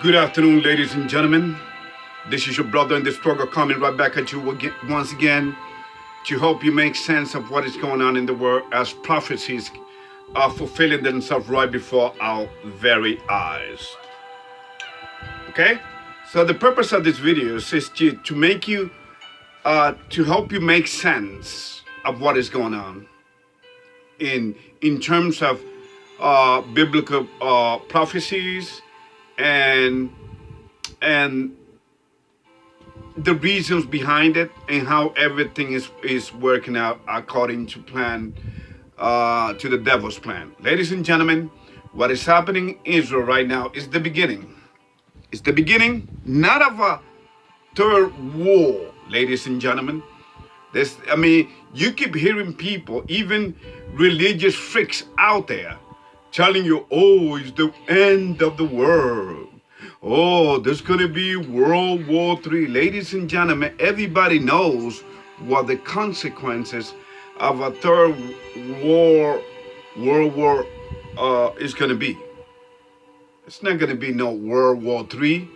Good afternoon, ladies and gentlemen. This is your brother in the struggle coming right back at you again, once again to help you make sense of what is going on in the world as prophecies are fulfilling themselves right before our very eyes. Okay? So the purpose of this video is to make you, to help you make sense of what is going on in terms of biblical prophecies and and the reasons behind it and how everything is working out according to plan, to the devil's plan. Ladies and gentlemen, what is happening in Israel right now is the beginning. It's the beginning not of a third war, ladies and gentlemen. You keep hearing people, even religious freaks out there, telling you, oh, it's the end of the world. Oh, there's going to be World War III. Ladies and gentlemen, everybody knows what the consequences of a third World War is going to be. It's not going to be no World War III.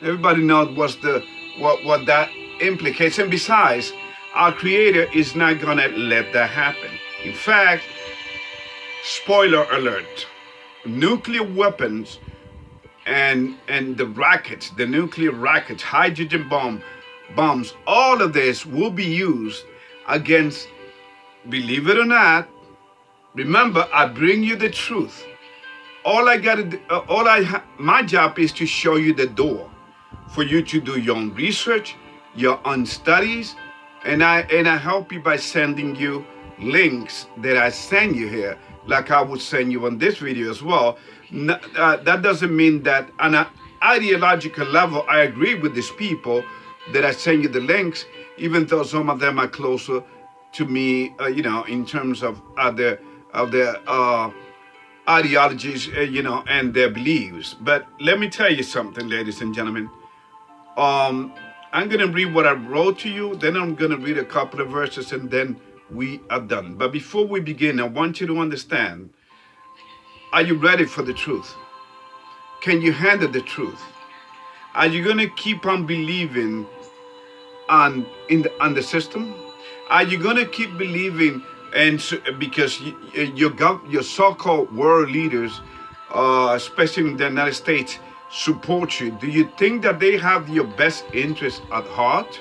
Everybody knows what that implicates. And besides, our Creator is not going to let that happen. In fact, spoiler alert, nuclear weapons and the nuclear rackets, hydrogen bombs, all of this will be used against, believe it or not, remember, I bring you the truth. My job is to show you the door for you to do your own research, your own studies, and I help you by sending you links that I send you here, like I would send you on this video as well. That doesn't mean that on an ideological level I agree with these people that I send you the links, even though some of them are closer to me, in terms of their ideologies, and their beliefs. But let me tell you something, ladies and gentlemen. I'm going to read what I wrote to you, then I'm going to read a couple of verses, and then we are done. But before we begin, I want you to understand, are you ready for the truth? Can you handle the truth? Are you going to keep on believing on the system? Are you going to keep believing, because your so-called world leaders, especially in the United States, support you? Do you think that they have your best interest at heart?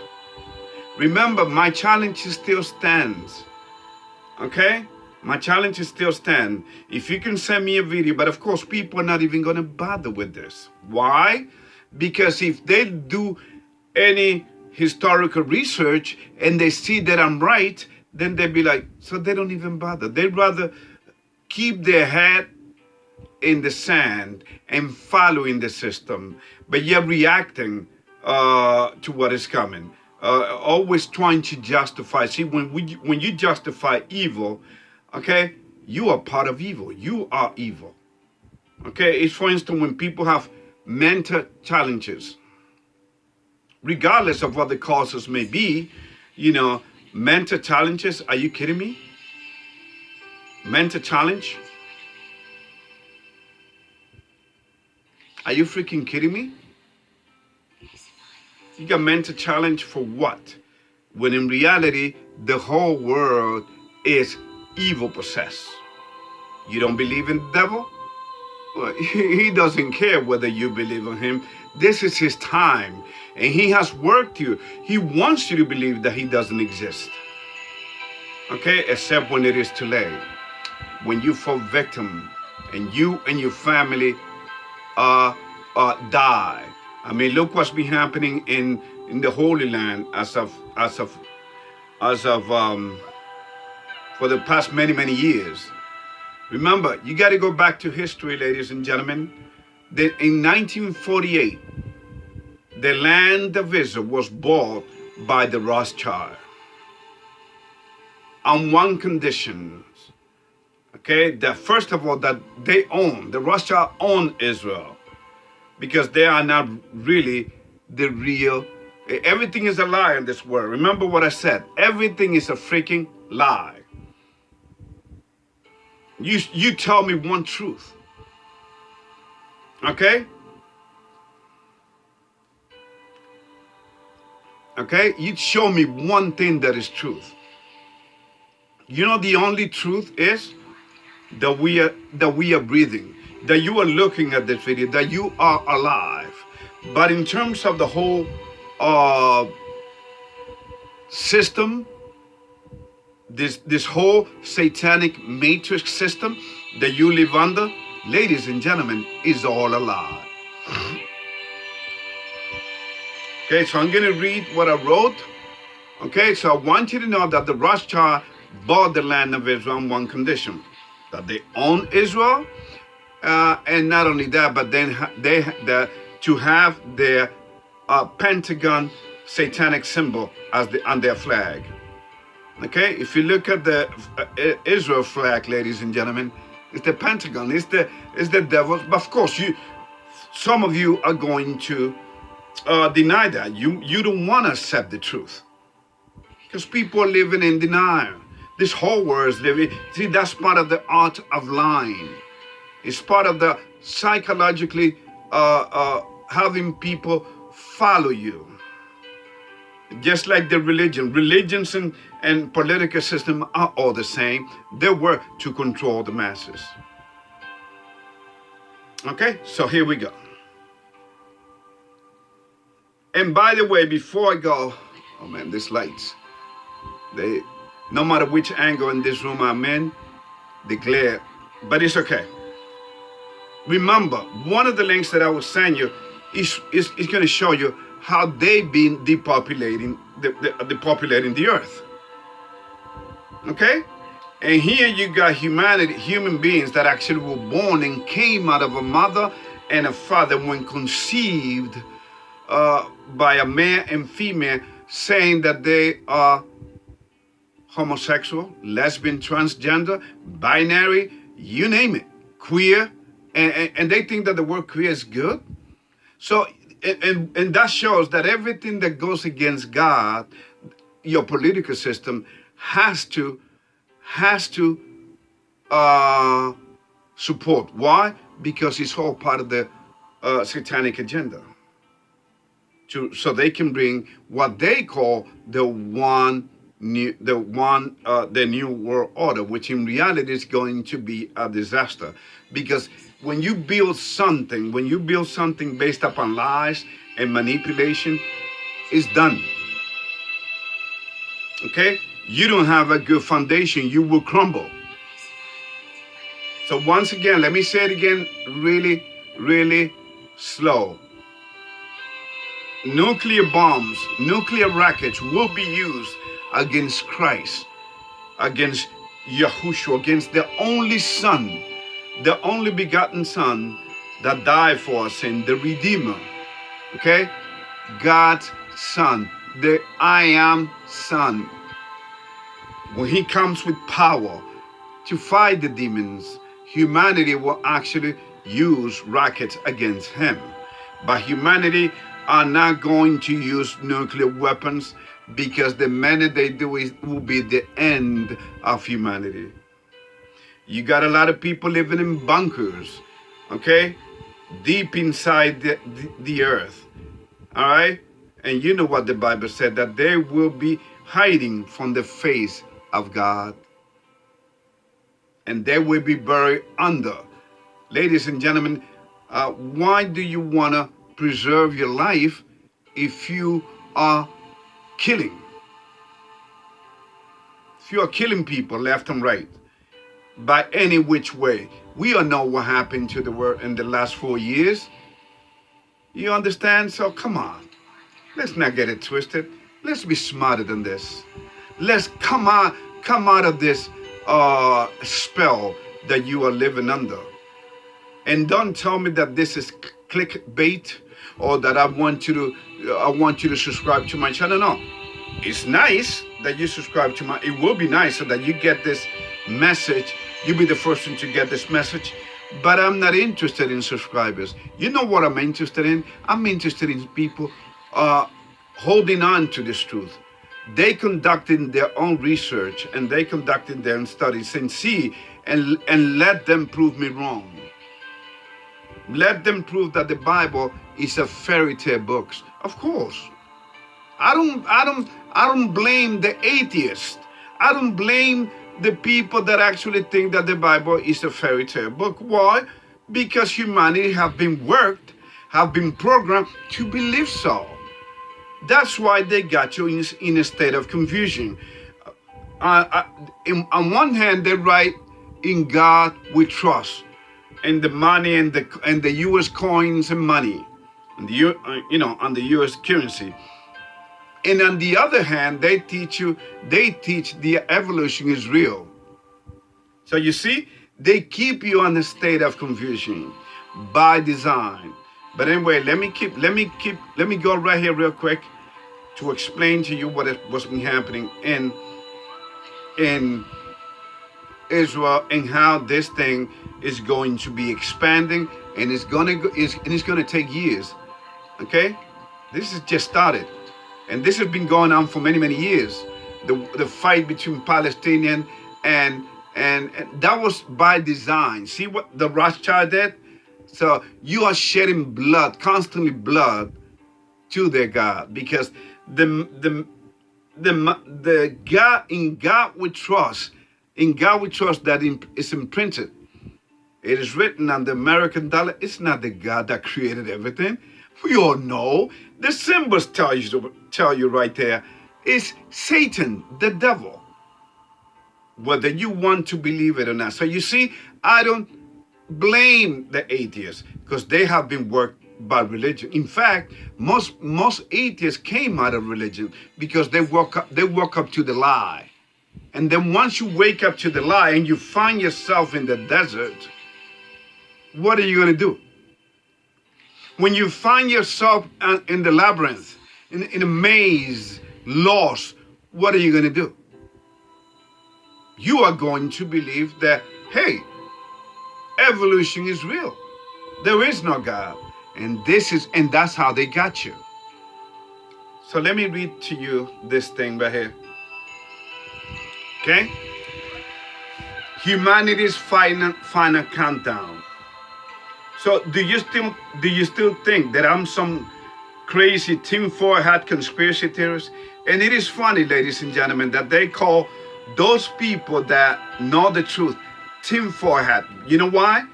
Remember, my challenge still stands. Okay? My challenge still stands. If you can send me a video, but of course, people are not even going to bother with this. Why? Because if they do any historical research and they see that I'm right, then they'll be like, so they don't even bother. They'd rather keep their head in the sand and following the system, but yet reacting to what is coming. Always trying to justify. See, when you justify evil, okay, you are part of evil. You are evil. Okay, it's, for instance, when people have mental challenges, regardless of what the causes may be, mental challenges. Are you kidding me? Mental challenge? Are you freaking kidding me? You got mental challenge for what? When in reality, the whole world is evil possessed. You don't believe in the devil? Well, he doesn't care whether you believe in him. This is his time, and he has worked you. He wants you to believe that he doesn't exist. Okay, except when it is too late. When you fall victim, and you and your family die. I mean, look what's been happening in the Holy Land as of for the past many years. Remember, you got to go back to history, ladies and gentlemen. That in 1948, the land of Israel was bought by the Rothschild on one condition. Okay, that first of all, that the Rothschild own Israel, because they are not really the real. Everything is a lie in this world. Remember what I said. Everything is a freaking lie. You tell me one truth. Okay? Okay? You show me one thing that is truth. You know the only truth is that we are breathing, that you are looking at this video, that you are alive. But in terms of the whole uh, system, this whole satanic matrix system that you live under, ladies and gentlemen, is all a lie. Okay, so I'm going to read what I wrote. Okay, so I want you to know that the Rothschild bought the land of Israel on one condition, that they own Israel, and not only that, but then to have their pentagon satanic symbol as on their flag. Okay, if you look at the Israel flag, ladies and gentlemen, it's the pentagon, it's the devil. But of course, some of you are going to deny that. You don't want to accept the truth because people are living in denial. This whole world is living. See, that's part of the art of lying. It's part of the psychologically having people follow you. Just like the religions and political system are all the same. They work to control the masses. Okay, so here we go. And by the way, before I go, oh man, these lights, no matter which angle in this room I'm in, the glare, but it's okay. Remember, one of the links that I will send you is going to show you how they've been depopulating the earth. Okay? And here you got human beings that actually were born and came out of a mother and a father when conceived by a male and female, saying that they are homosexual, lesbian, transgender, binary, you name it, queer, and they think that the word queer is good. So, and that shows that everything that goes against God, your political system, has to support. Why? Because it's all part of the satanic agenda. So they can bring what they call the new world order, which in reality is going to be a disaster. Because when you build something based upon lies and manipulation, it's done. Okay? You don't have a good foundation, you will crumble. So once again, let me say it again really, really slow. Nuclear bombs, nuclear rockets will be used against Christ, against Yahushua, against the only Son, the only begotten Son that died for us, and the Redeemer. Okay? God's Son, the I Am Son. When he comes with power to fight the demons, humanity will actually use rockets against him. But humanity are not going to use nuclear weapons, because the minute they do it will be the end of humanity. You got a lot of people living in bunkers, okay? Deep inside the earth, all right? And you know what the Bible said, that they will be hiding from the face of God. And they will be buried under. Ladies and gentlemen, why do you want to preserve your life if you are killing? If you are killing people left and right, by any which way. We all know what happened to the world in the last 4 years. You understand? So come on. Let's not get it twisted. Let's be smarter than this. Let's come out of this spell that you are living under. And don't tell me that this is clickbait, or that I want you to subscribe to my channel. No. It's nice that you subscribe to it will be nice so that you get this message. You'll be the first one to get this message. But I'm not interested in subscribers. You know what I'm interested in? I'm interested in people holding on to this truth. They conducting their own research, and they conducting their own studies, and see and let them prove me wrong. Let them prove that the Bible is a fairy tale book. Of course. I don't blame the atheist. I don't blame the people that actually think that the Bible is a fairy tale book. Why? Because humanity have been worked, have been programmed to believe so. That's why they got you in a state of confusion. On one hand, they write, "In God we trust," and the money and the U.S. coins and money, and on the U.S. currency. And on the other hand, they teach the evolution is real. So you see, they keep you in a state of confusion by design. But anyway, let me go right here real quick to explain to you what's been happening in Israel and how this thing is going to be expanding, and it's gonna take years. Okay, this is just started, and this has been going on for many years. The fight between Palestinian and that was by design. See what the Rothschild did? So you are shedding blood, constantly blood, to their God, because the God, in God we trust. In God we trust that is imprinted. It is written on the American dollar. It's not the God that created everything. We all know. The symbols tell you right there. It's Satan, the devil, whether you want to believe it or not. So you see, I don't blame the atheists because they have been worked by religion. In fact, most atheists came out of religion because they woke up to the lie. And then once you wake up to the lie and you find yourself in the desert, what are you going to do? When you find yourself in the labyrinth, in a maze, lost, what are you going to do? You are going to believe that, hey, evolution is real. There is no God. And that's how they got you. So let me read to you this thing right here. Okay? Humanity's final countdown. So do you still think that I'm some crazy tinfoil hat conspiracy theorist? And it is funny, ladies and gentlemen, that they call those people that know the truth tinfoil hat. You know why?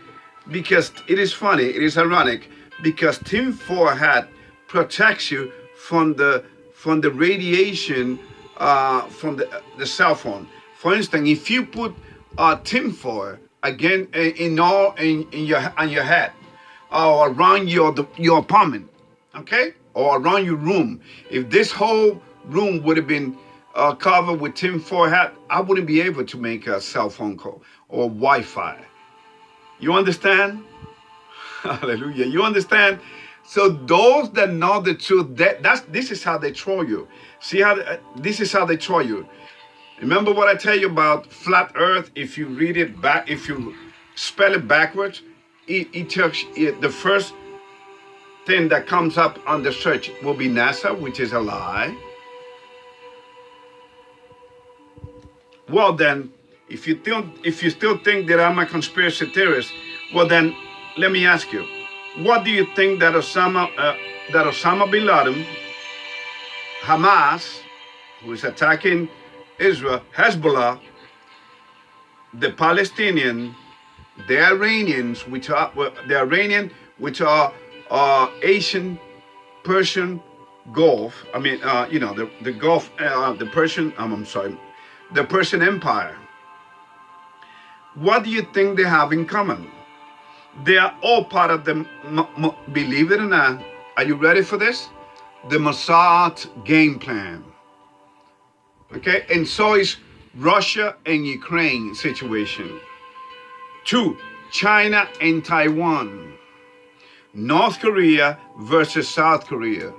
Because it is funny, it is ironic, because tinfoil hat protects you from the radiation from the cell phone. For instance, if you put tinfoil again on your head or around your apartment, okay, or around your room, if this whole room would have been covered with tinfoil hat, I wouldn't be able to make a cell phone call or Wi-Fi. You understand? Hallelujah. You understand? So those that know the truth, this is how they troll you. See how this is how they troll you. Remember what I tell you about flat Earth? If you read it back, if you spell it backwards, it tells the first thing that comes up on the search will be NASA, which is a lie. Well then, if you still think that I'm a conspiracy theorist, well then, let me ask you, what do you think that Osama bin Laden, Hamas, who is attacking Israel, Hezbollah, the Palestinian, the Iranians, which are Asian, Persian Gulf. I mean, the Gulf, the Persian. I'm sorry, the Persian Empire. What do you think they have in common? They are all part of the, believe it or not, are you ready for this? The Mossad game plan. Okay, and so is Russia and Ukraine situation. 2, China and Taiwan. North Korea versus South Korea.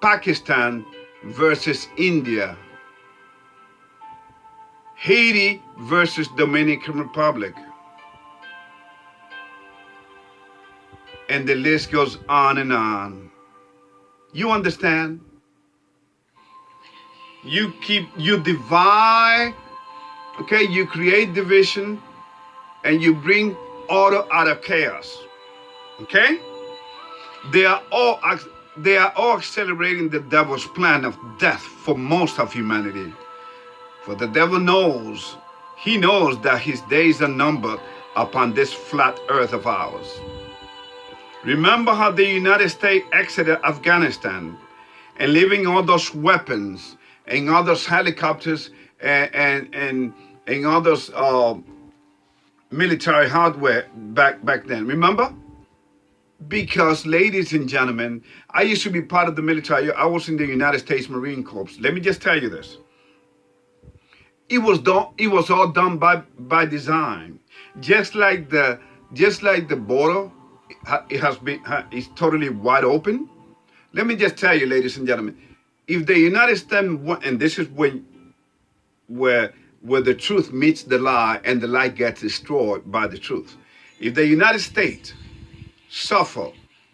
Pakistan versus India. Haiti versus Dominican Republic. And the list goes on and on. You understand? You divide, okay? You create division and you bring order out of chaos, okay? They are all they are all accelerating the devil's plan of death for most of humanity. For the devil knows, he knows that his days are numbered upon this flat earth of ours. Remember how the United States exited Afghanistan and leaving all those weapons and all those helicopters and all those military hardware back then. Remember? Because, ladies and gentlemen, I used to be part of the military. I was in the United States Marine Corps. Let me just tell you this. It was all done by design. Just like the border, it's totally wide open. Let me just tell you, ladies and gentlemen, if the United States, and this is where the truth meets the lie and the lie gets destroyed by the truth. If the United States suffer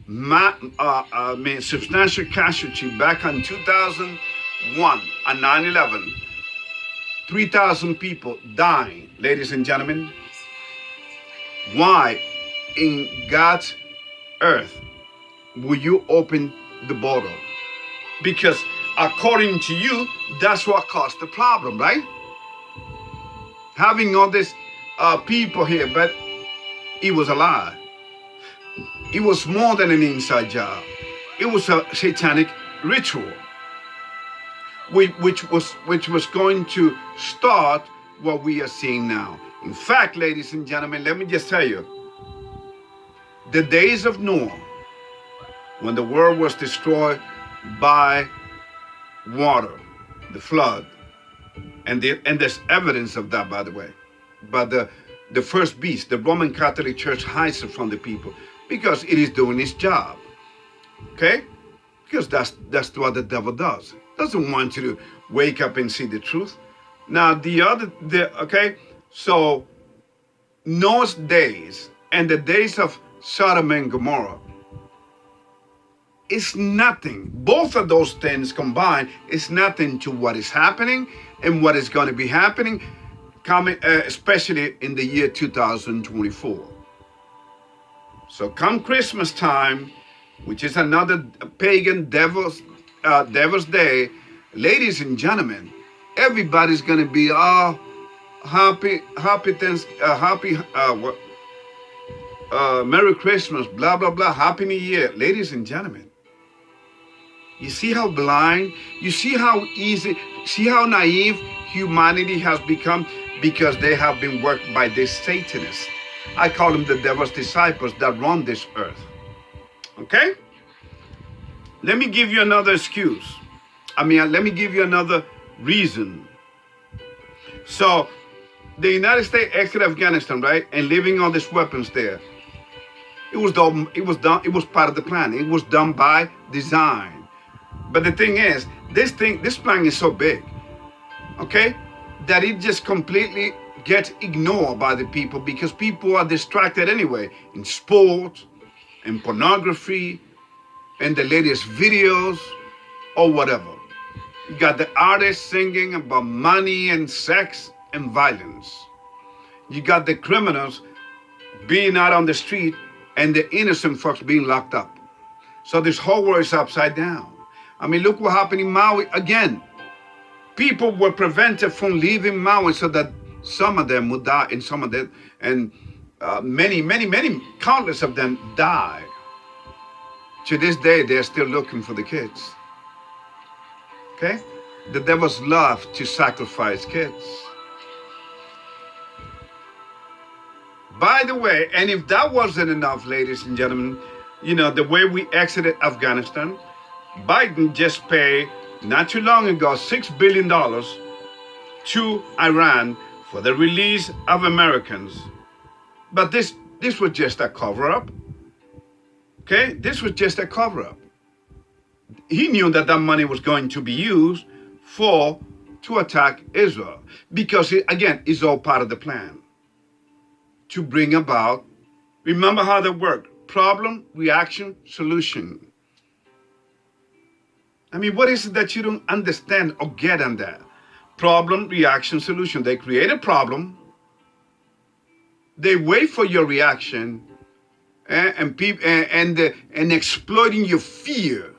substantial casualty back in 2001 on 9/11, 3,000 people dying, ladies and gentlemen. Why in God's earth will you open the border? Because according to you, that's what caused the problem, right? Having all these people here, but it was a lie. It was more than an inside job. It was a satanic ritual, which was going to start what we are seeing now. In fact, ladies and gentlemen, let me just tell you, the days of Noah, when the world was destroyed by water, the flood, and there's evidence of that, by the way. But the first beast, the Roman Catholic Church hides it from the people because it is doing its job. Okay? Because that's what the devil does. Doesn't want you to wake up and see the truth. Now okay, so Noah's days and the days of Sodom and Gomorrah is nothing. Both of those things combined is nothing to what is happening and what is going to be happening, coming, especially in the year 2024. So come Christmas time, which is another pagan devil's day, ladies and gentlemen, everybody's going to be all happy, Merry Christmas, blah, blah, blah, Happy New Year. Ladies and gentlemen, you see how blind, you see how easy, see how naive humanity has become because they have been worked by this Satanist. I call them the devil's disciples that run this earth. Okay? Let me give you another excuse. Let me give you another reason. So, the United States exited Afghanistan, right? And leaving all these weapons there. It was part of the plan. It was done by design. But the thing is, this plan is so big, okay, that it just completely gets ignored by the people because people are distracted anyway in sport, in pornography, and the latest videos or whatever. You got the artists singing about money and sex and violence. You got the criminals being out on the street and the innocent folks being locked up. So this whole world is upside down. Look what happened in Maui again. People were prevented from leaving Maui so that some of them would die, and some of them, and many, countless of them died. To this day, they're still looking for the kids. Okay? The devils love to sacrifice kids. By the way, and if that wasn't enough, ladies and gentlemen, the way we exited Afghanistan, Biden just paid, not too long ago, $6 billion to Iran for the release of Americans. But this was just a cover-up. Okay? This was just a cover-up. He knew that money was going to be used to attack Israel. Because, it's all part of the plan. To bring about, remember how that worked. Problem, reaction, solution. What is it that you don't understand or get on that? Problem, reaction, solution. They create a problem. They wait for your reaction and exploiting your fear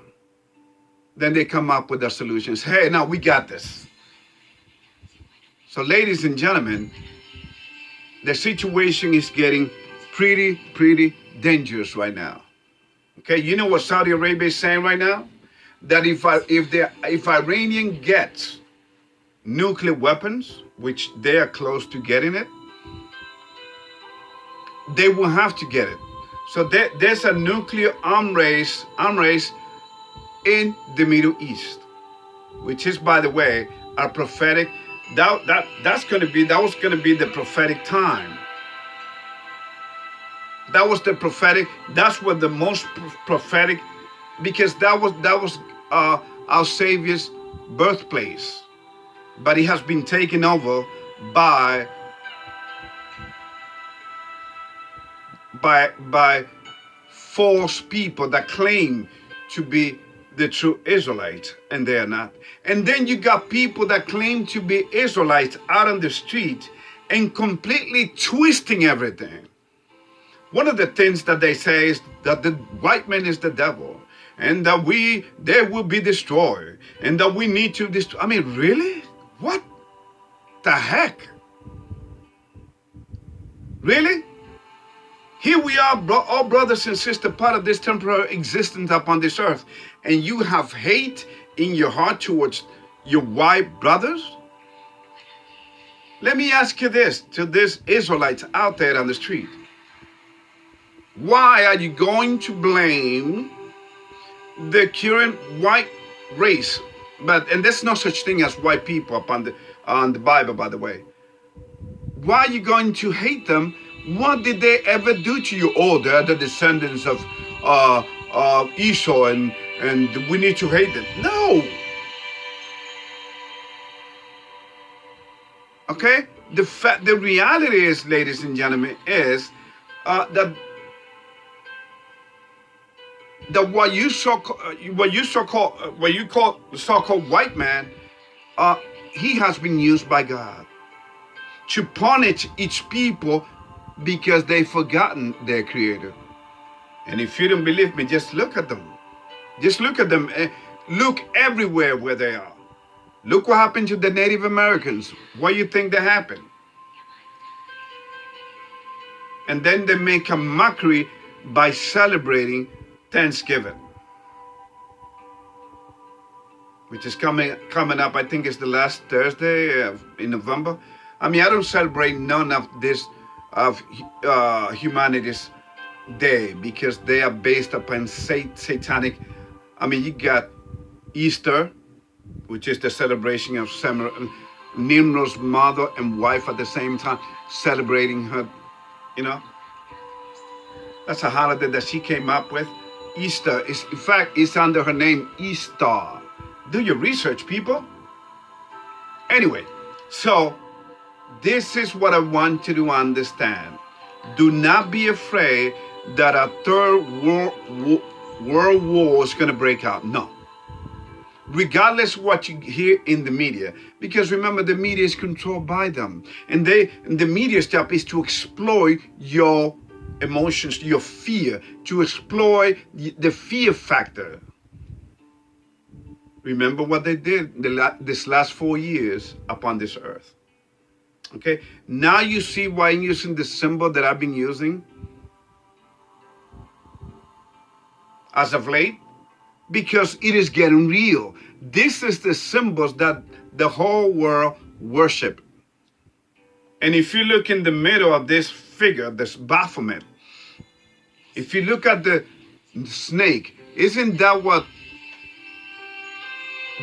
then they come up with their solutions. Hey, now we got this. So ladies and gentlemen, the situation is getting pretty dangerous right now. Okay, you know what Saudi Arabia is saying right now? That if Iranian gets nuclear weapons, which they are close to getting it, they will have to get it. So there's a nuclear arm race in the Middle East, which is, by the way, a prophetic. That was going to be the prophetic time. That was the prophetic. That's what the most prophetic, because that was our Savior's birthplace, but it has been taken over by false people that claim to be the true Israelites, and they are not. And then you got people that claim to be Israelites out on the street and completely twisting everything. One of the things that they say is that the white man is the devil, and that they will be destroyed, and that we need to destroy. I mean, really? What the heck? Really? Here we are, all brothers and sisters, part of this temporary existence upon this earth, and you have hate in your heart towards your white brothers? Let me ask you this, to these Israelites out there on the street. Why are you going to blame the current white race? And there's no such thing as white people on the Bible, by the way. Why are you going to hate them? What did they ever do to you? Oh, they're the descendants of Esau, and we need to hate them. No. Okay? The reality is, ladies and gentlemen, is that what you call the so-called white man, he has been used by God to punish each people because they've forgotten their creator. And if you don't believe me, just look at them. Just look at them. Look everywhere where they are. Look what happened to the Native Americans. What do you think that happened? And then they make a mockery by celebrating Thanksgiving, which is coming up. I think it's the last Thursday in November. I mean, I don't celebrate none of this of humanity's day, because they are based upon satanic. I mean, you got Easter, which is the celebration of Nimrod's mother and wife at the same time, celebrating her, you know. That's a holiday that she came up with. Easter is, in fact, it's under her name, Easter. Do your research, people. Anyway, so this is what I want you to understand. Do not be afraid that a third world war is going to break out. No. Regardless of what you hear in the media, because remember, the media is controlled by them, and the media's job is to exploit your emotions, your fear, to exploit the fear factor. Remember what they did this last 4 years upon this earth. Okay, now you see why I'm using the symbol that I've been using as of late, because it is getting real. This is the symbols that the whole world worship. And if you look in the middle of this figure, this Baphomet, if you look at the snake, isn't that what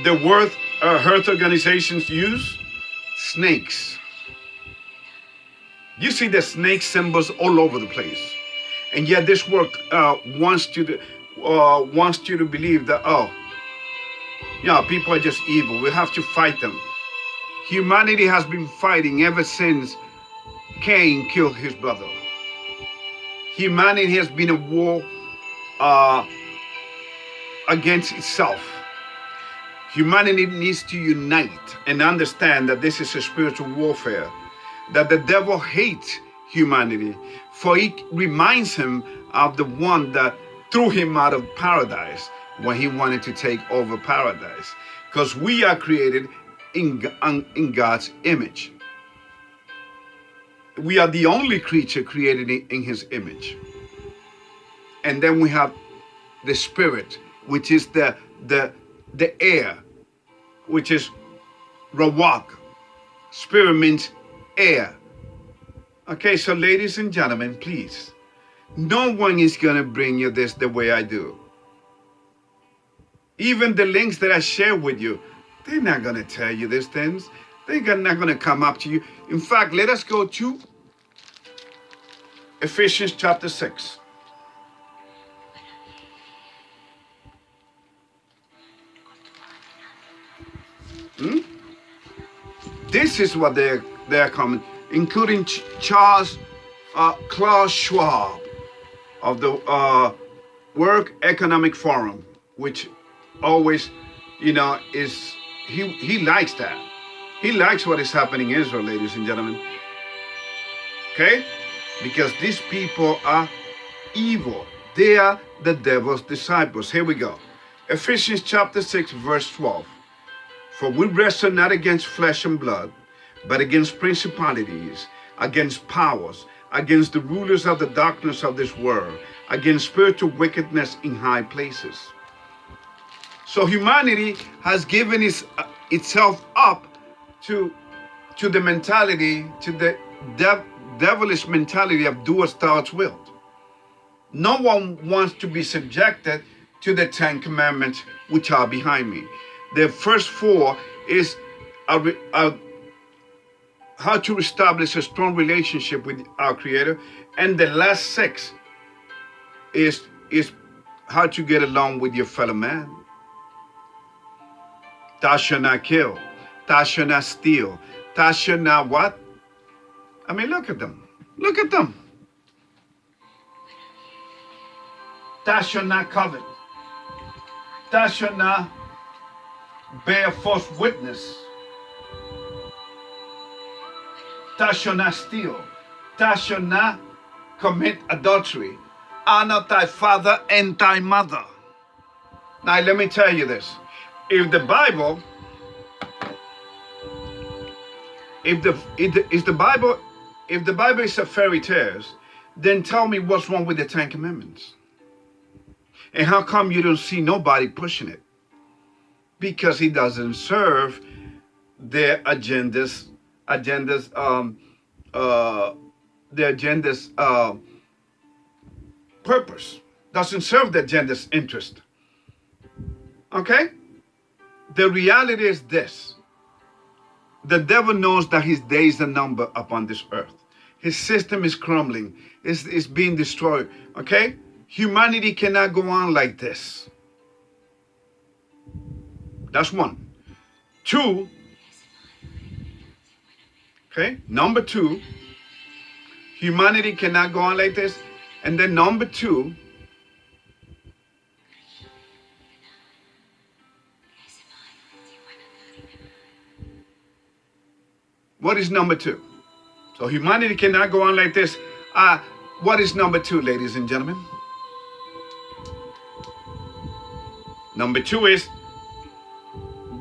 the World Health organizations use? Snakes. You see the snake symbols all over the place. And yet this work wants you to believe that, oh, yeah, people are just evil. We have to fight them. Humanity has been fighting ever since Cain killed his brother. Humanity has been a war against itself. Humanity needs to unite and understand that this is a spiritual warfare, that the devil hates humanity, for it reminds him of the one that threw him out of paradise, when he wanted to take over paradise. Because we are created in God's image. We are the only creature created in his image. And then we have the spirit, which is the air, which is rawak. Spirit means air. Okay, so ladies and gentlemen, please, no one is going to bring you this the way I do. Even the links that I share with you, they're not going to tell you these things. They're not going to come up to you. In fact, let us go to Ephesians chapter 6. This is what they're coming, including Klaus Schwab of the World Economic Forum, which always, is he likes that. He likes what is happening in Israel, ladies and gentlemen. Okay? Because these people are evil. They are the devil's disciples. Here we go. Ephesians chapter 6, verse 12. For we wrestle not against flesh and blood, but against principalities, against powers, against the rulers of the darkness of this world, against spiritual wickedness in high places. So humanity has given itself up to the mentality, to the devilish mentality of do as thou wilt. No one wants to be subjected to the 10 commandments which are behind me. The first 4 is how to establish a strong relationship with our Creator, and the last 6 is how to get along with your fellow man. Thou shalt not kill. Thou shalt not steal. Thou shalt not what? I mean, look at them. Look at them. Thou shalt not covet. Thou shalt not bear false witness. Thou shalt not steal. Thou shalt not commit adultery. Honor thy father and thy mother. Now let me tell you this. If the Bible is a fairy tale, then tell me what's wrong with the 10 commandments. And how come you don't see nobody pushing it? Because it doesn't serve their agenda's purpose. Doesn't serve the agenda's interest. Okay? The reality is this. The devil knows that his days are numbered upon this earth. His system is crumbling. It's being destroyed. Okay? Humanity cannot go on like this. That's 1. 2. Okay? Number 2. Humanity cannot go on like this. And then number 2. What is number 2? So humanity cannot go on like this. What is number 2, ladies and gentlemen? Number 2 is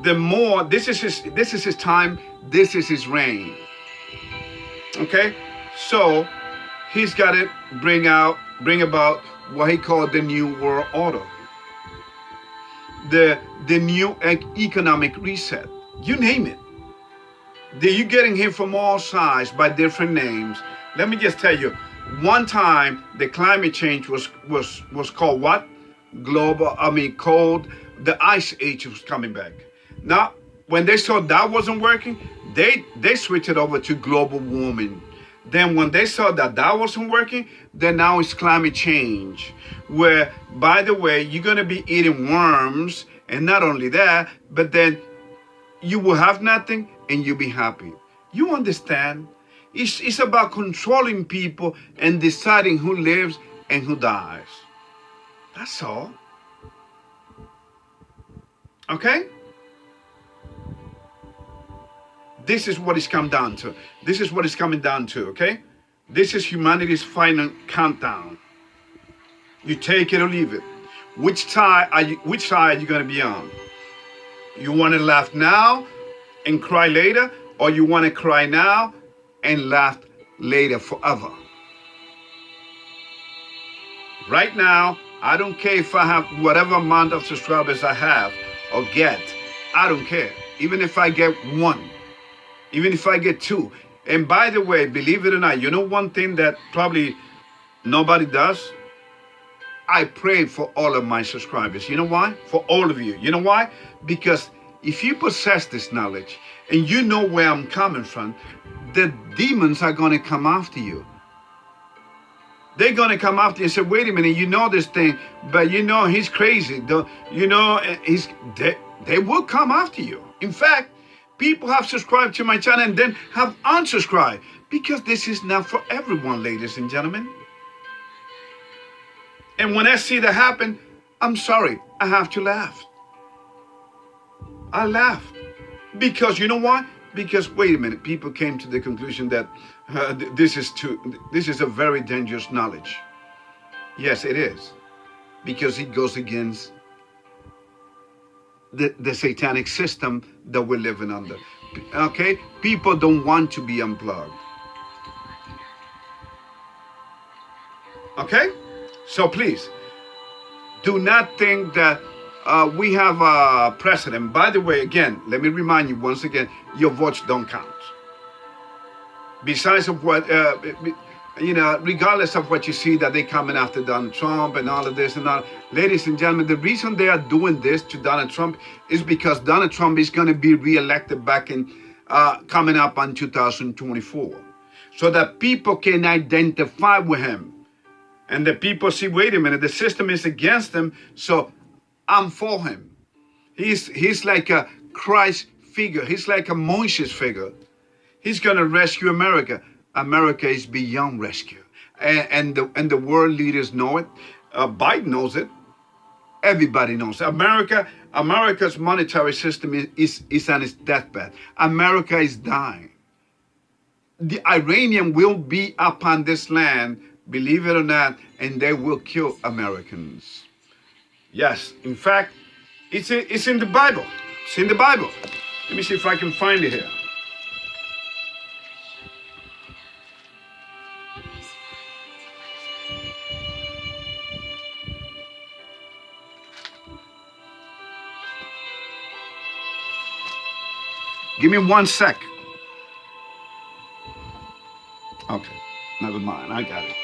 the more. This is his time. This is his reign. Okay, so he's got to bring about what he called the new world order, the new economic reset. You name it. You're getting him from all sides by different names. Let me just tell you, one time the climate change was called what? Cold. The ice age was coming back. Now, when they saw that wasn't working, they switched it over to global warming. Then when they saw that wasn't working, then now it's climate change. Where, by the way, you're going to be eating worms, and not only that, but then you will have nothing and you'll be happy. You understand? It's about controlling people and deciding who lives and who dies. That's all. Okay? This is what it's come down to. This is what it's coming down to, okay? This is humanity's final countdown. You take it or leave it. Which side are you going to be on? You want to laugh now and cry later, or you want to cry now and laugh later forever? Right now, I don't care if I have whatever amount of subscribers I have or get. I don't care. Even if I get one, even if I get two. And by the way, believe it or not, you know one thing that probably nobody does? I pray for all of my subscribers. You know why? For all of you. You know why? Because if you possess this knowledge and you know where I'm coming from, the demons are going to come after you. They're going to come after you and say, wait a minute, you know this thing, but you know he's crazy. They will come after you. In fact, people have subscribed to my channel and then have unsubscribed because this is not for everyone, ladies and gentlemen. And when I see that happen, I'm sorry, I have to laugh. I laugh. Because you know why? Because wait a minute, people came to the conclusion that this is a very dangerous knowledge. Yes, it is. Because it goes against the satanic system that we're living under. Okay? People don't want to be unplugged. Okay? So please, do not think that we have a precedent. By the way, again, let me remind you once again, your votes don't count. Besides of what, regardless of what you see that they're coming after Donald Trump and all of this and all, ladies and gentlemen, the reason they are doing this to Donald Trump is because Donald Trump is going to be reelected back in, coming up on 2024. So that people can identify with him. And the people see, wait a minute, the system is against him, so I'm for him. He's like a Christ figure. He's like a Moses figure. He's going to rescue America. America is beyond rescue. And the world leaders know it. Biden knows it. Everybody knows it. America's monetary system is on its deathbed. America is dying. The Iranian will be upon this land, believe it or not, and they will kill Americans. Yes, in fact, it's in the Bible. It's in the Bible. Let me see if I can find it here. Give me 1 sec. Okay, never mind, I got it.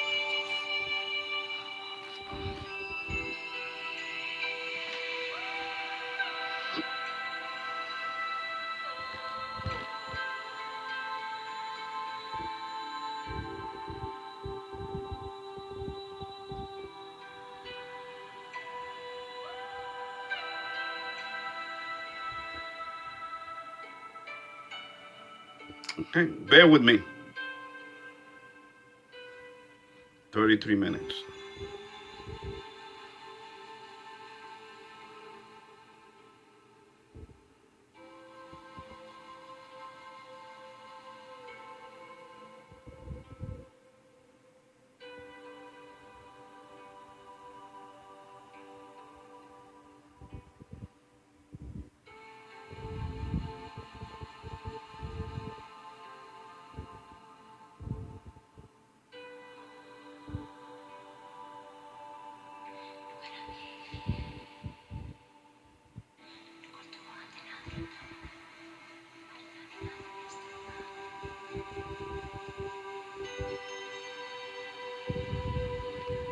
Okay, bear with me. 33 minutes.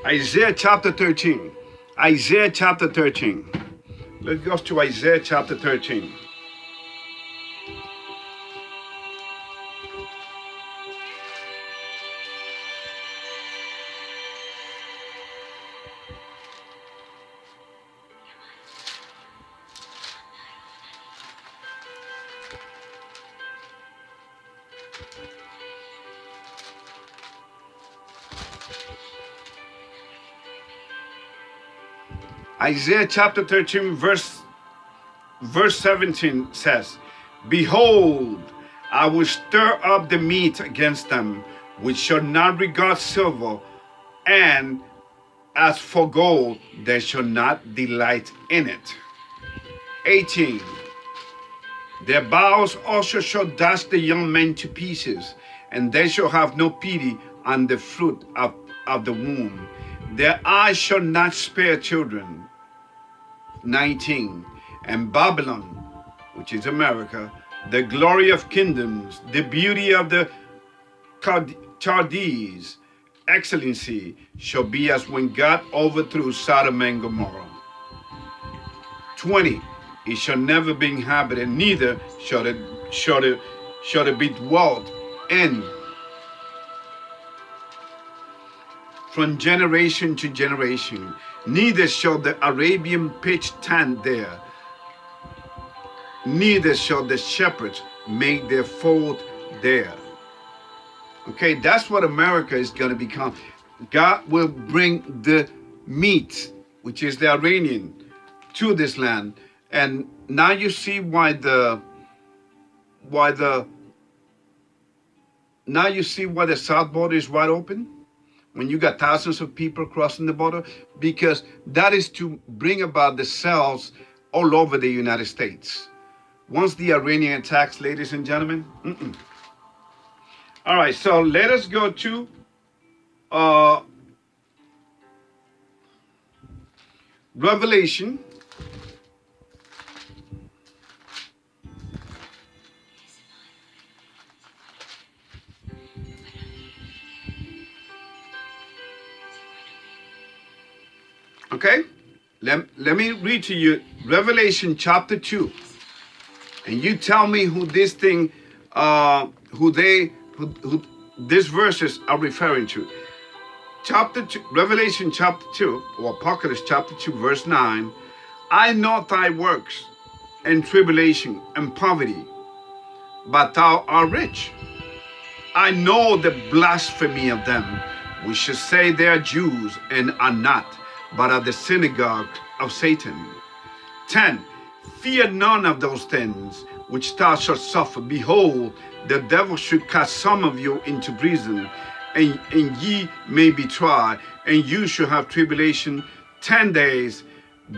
Isaiah chapter 13. Isaiah chapter 13. Let's go to Isaiah chapter 13. Isaiah chapter 13 verse 17 says, behold, I will stir up the meat against them, which shall not regard silver, and As for gold, they shall not delight in it. 18. Their bowels also shall dash the young men to pieces, and they shall have no pity on the fruit of the womb. Their eyes shall not spare children. 19. And Babylon, which is America, the glory of kingdoms, the beauty of the Chaldees, excellency, shall be as when God overthrew Sodom and Gomorrah. 20. It shall never be inhabited, neither shall it be dwelt in from generation to generation. Neither shall the Arabian pitch tent there, neither shall the shepherds make their fold there. Okay, that's what America is going to become. God will bring the meat, which is the Iranian, to this land. And now you see why the south border is wide open when you got thousands of people crossing the border, because that is to bring about the cells all over the United States. Once the Iranian attacks, ladies and gentlemen. All right, so let us go to Revelation. Okay, let me read to you Revelation chapter 2, and you tell me who this thing, who these verses are referring to. Chapter 2, Revelation chapter 2, or Apocalypse chapter 2, verse 9. I know thy works, and tribulation, and poverty, but thou art rich. I know the blasphemy of them, which should say they are Jews, and are not, but are the synagogue of Satan. 10. Fear none of those things which thou shalt suffer. Behold, the devil should cast some of you into prison, and ye may be tried, and you shall have tribulation 10 days.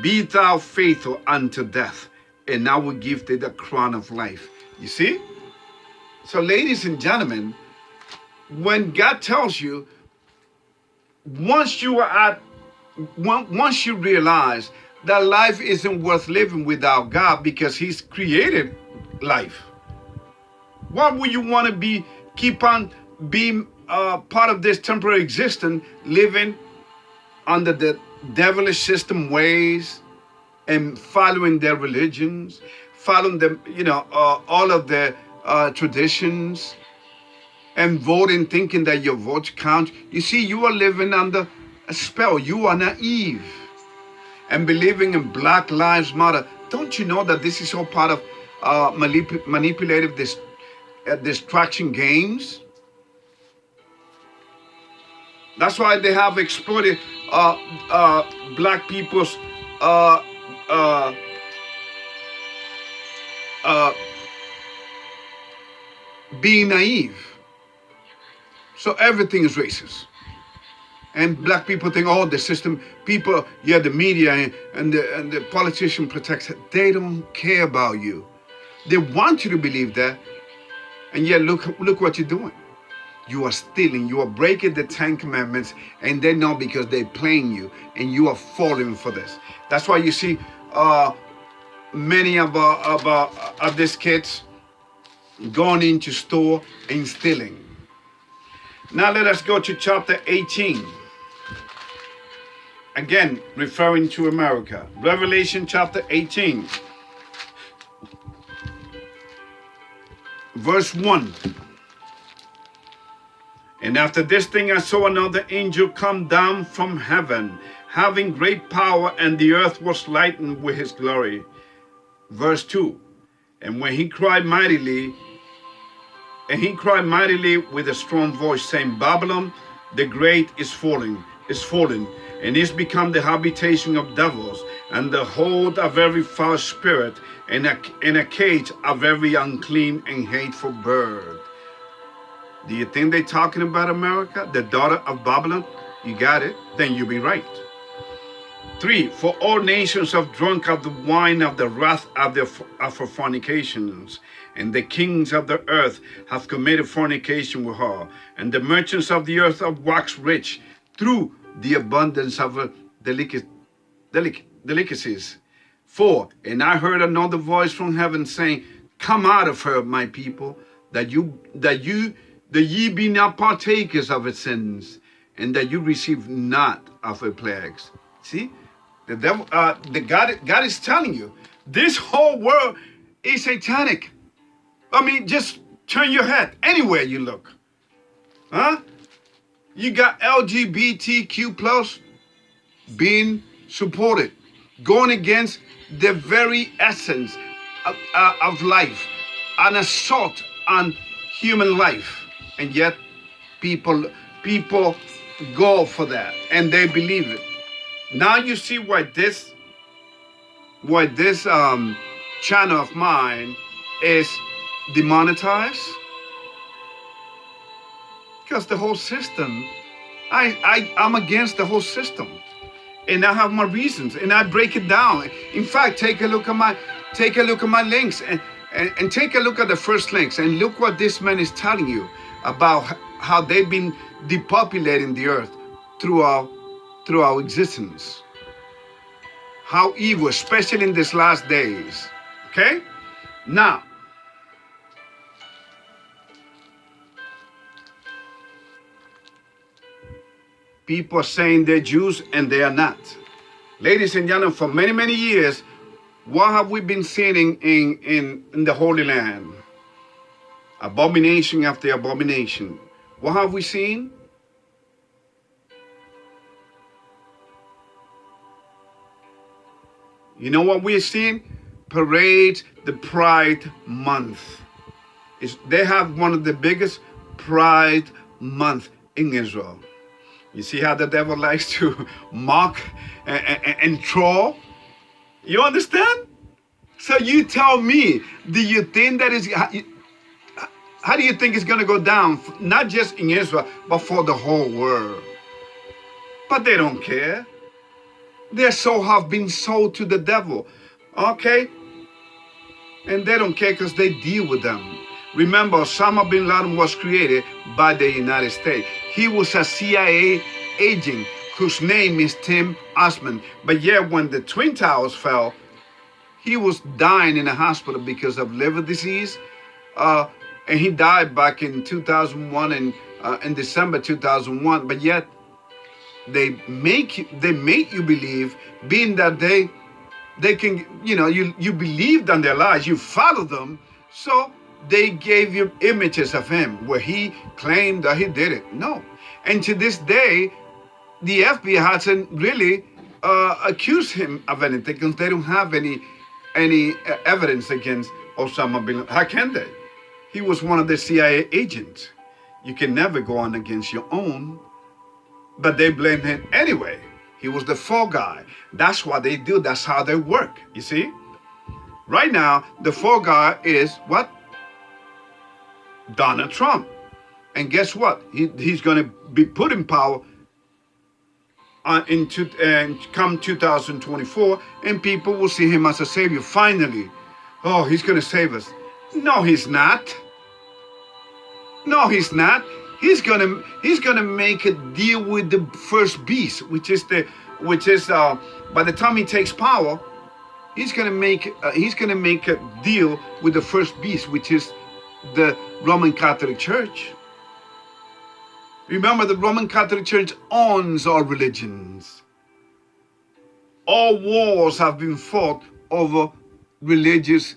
Be thou faithful unto death, and I will give thee the crown of life. You see? So, ladies and gentlemen, when God tells you, once you realize that life isn't worth living without God, because He's created life, why would you want to keep on being part of this temporary existence, living under the devilish system ways and following their religions, following them, all of their traditions, and voting, thinking that your votes count? You see, you are living under a spell. You are naive and believing in Black Lives Matter. Don't you know that this is all part of manipulative distraction games? That's why they have exploited black people's being naive. So everything is racist. And black people think, oh, the system, people, the media and the politician protects it. They don't care about you. They want you to believe that. And yet, look what you're doing. You are stealing. You are breaking the 10 commandments, and they know because they're playing you, and you are falling for this. That's why you see many of these kids going into store and stealing. Now let us go to chapter 18. Again, referring to America. Revelation chapter 18. Verse 1. And after this thing I saw another angel come down from heaven, having great power, and the earth was lightened with his glory. Verse 2. And when he cried mightily with a strong voice, saying, Babylon the great is fallen, and is become the habitation of devils, and the hold of every foul spirit, and a cage of every unclean and hateful bird. Do you think they're talking about America, the daughter of Babylon? You got it? Then you'll be right. 3, for all nations have drunk of the wine of the wrath of her fornications, and the kings of the earth have committed fornication with her, and the merchants of the earth have waxed rich through the abundance of her delicacies. 4, and I heard another voice from heaven saying, come out of her, my people, that ye be not partakers of her sins, and that you receive not of her plagues. See, the devil, God is telling you, this whole world is satanic. I mean, just turn your head anywhere you look, huh? You got LGBTQ plus being supported, going against the very essence of life, an assault on human life, and yet people go for that and they believe it. Now you see why this channel of mine is demonetized, because the whole system, I'm against the whole system. And I have my reasons, and I break it down. In fact, take a look at my links, and take a look at the first links, and look what this man is telling you about how they've been depopulating the earth through our existence. How evil, especially in these last days. Okay? Now, people are saying they're Jews and they are not. Ladies and gentlemen, for many, many years, what have we been seeing in the Holy Land? Abomination after abomination. What have we seen? You know what we're seeing? Parades, the Pride Month. They have one of the biggest Pride Month in Israel. You see how the devil likes to mock and troll? You understand? So you tell me, do you think that is, how do you think it's going to go down? Not just in Israel, but for the whole world. But they don't care. Their soul have been sold to the devil. Okay? And they don't care because they deal with them. Remember, Osama bin Laden was created by the United States. He was a CIA agent whose name is Tim Osman. But yet when the Twin Towers fell, he was dying in a hospital because of liver disease. And he died back in 2001, in December 2001. But yet they make you believe, being that they can, you believed on their lies, you follow them, so they gave you images of him where he claimed that he did it. No. And to this day, the FBI hasn't really accused him of anything, because they don't have any evidence against Osama bin Laden. How can they? He was one of the CIA agents. You can never go on against your own. But they blame him anyway. He was the fall guy. That's what they do. That's how they work. You see? Right now, the fall guy is what? Donald Trump. And guess what? He's going to be put in power come 2024, and people will see him as a savior. Finally, oh, he's going to save us. No, he's not. No, he's not. He's gonna make a deal with the first beast, which is by the time he takes power, he's gonna make a deal with the first beast, which is the Roman Catholic Church. Remember, the Roman Catholic Church owns all religions. All wars have been fought over religious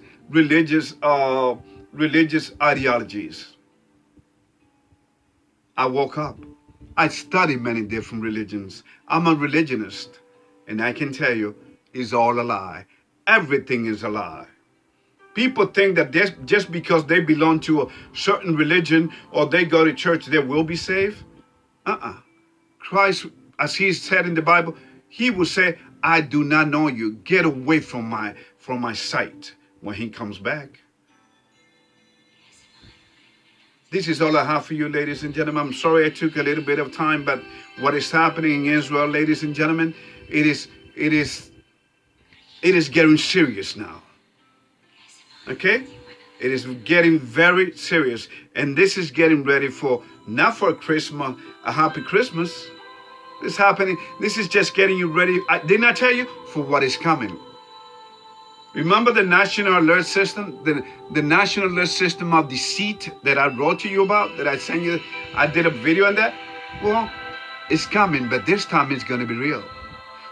ideologies. I woke up. I studied many different religions. I'm a religionist, and I can tell you, it's all a lie. Everything is a lie. People think that just because they belong to a certain religion or they go to church, they will be saved. Christ, as he said in the Bible, he will say, I do not know you. Get away from my sight when he comes back. This is all I have for you, ladies and gentlemen. I'm sorry I took a little bit of time, but what is happening in Israel, ladies and gentlemen, it it is getting serious now. Okay? It is getting very serious. And this is getting ready for, not for Christmas, a happy Christmas. This is happening. This is just getting you ready. Didn't I tell you? For what is coming. Remember the national alert system? The national alert system of deceit that I wrote to you about, that I sent you? I did a video on that. Well, it's coming, but this time it's going to be real.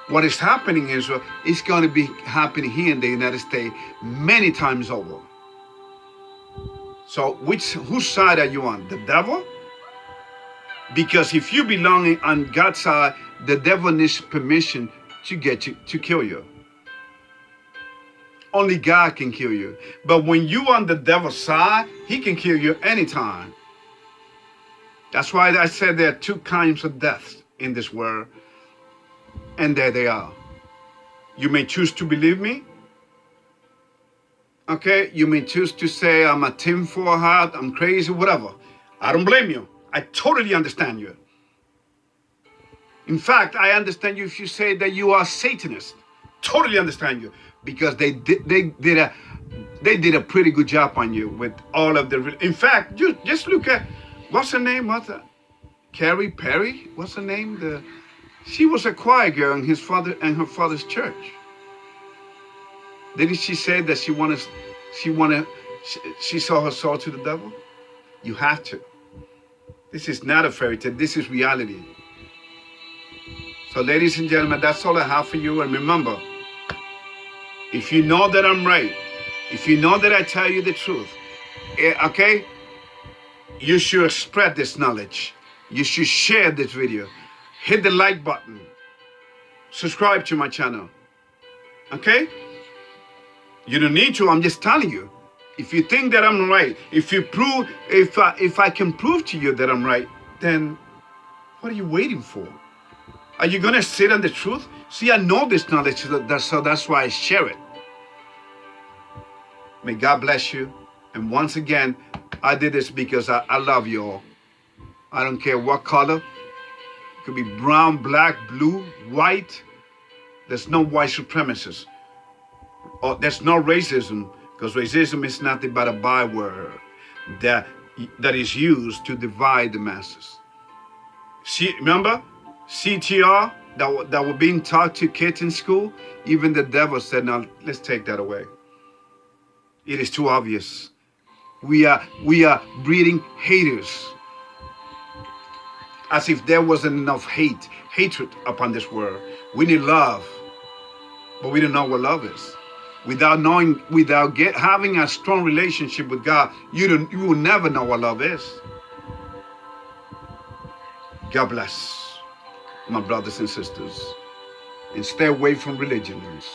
What is happening in Israel is going to be happening here in the United States many times over. So whose side are you on? The devil? Because if you belong on God's side, the devil needs permission to get you, to kill you. Only God can kill you. But when you on the devil's side, he can kill you anytime. That's why I said there are two kinds of deaths in this world. And there they are. You may choose to believe me. Okay, you may choose to say I'm a tinfoil hat, I'm crazy, whatever. I don't blame you. I totally understand you. In fact, I understand you if you say that you are Satanist. Totally understand you, because they did a pretty good job on you with all of the. In fact, you just look at what's her name? What's that? Carrie Perry? What's her name? She was a choir girl in her father's church. Didn't she say that she saw her soul to the devil? You have to. This is not a fairy tale. This is reality. So, ladies and gentlemen, that's all I have for you. And remember, if you know that I'm right, if you know that I tell you the truth, okay, you should spread this knowledge. You should share this video. Hit the like button. Subscribe to my channel. Okay? You don't need to. I'm just telling you. If you think that I'm right, if I can prove to you that I'm right, then what are you waiting for? Are you gonna sit on the truth? See, I know this knowledge, so that's why I share it. May God bless you. And once again, I did this because I love you all. I don't care what color. It could be brown, black, blue, white. There's no white supremacists. Or there's no racism, because racism is nothing but a byword that is used to divide the masses. See, remember CTR that were being taught to kids in school? Even the devil said, "Now let's take that away. It is too obvious. We are breeding haters, as if there wasn't enough hatred upon this world. We need love, but we don't know what love is. Without having a strong relationship with God, you will never know what love is." God bless, my brothers and sisters, and stay away from religions.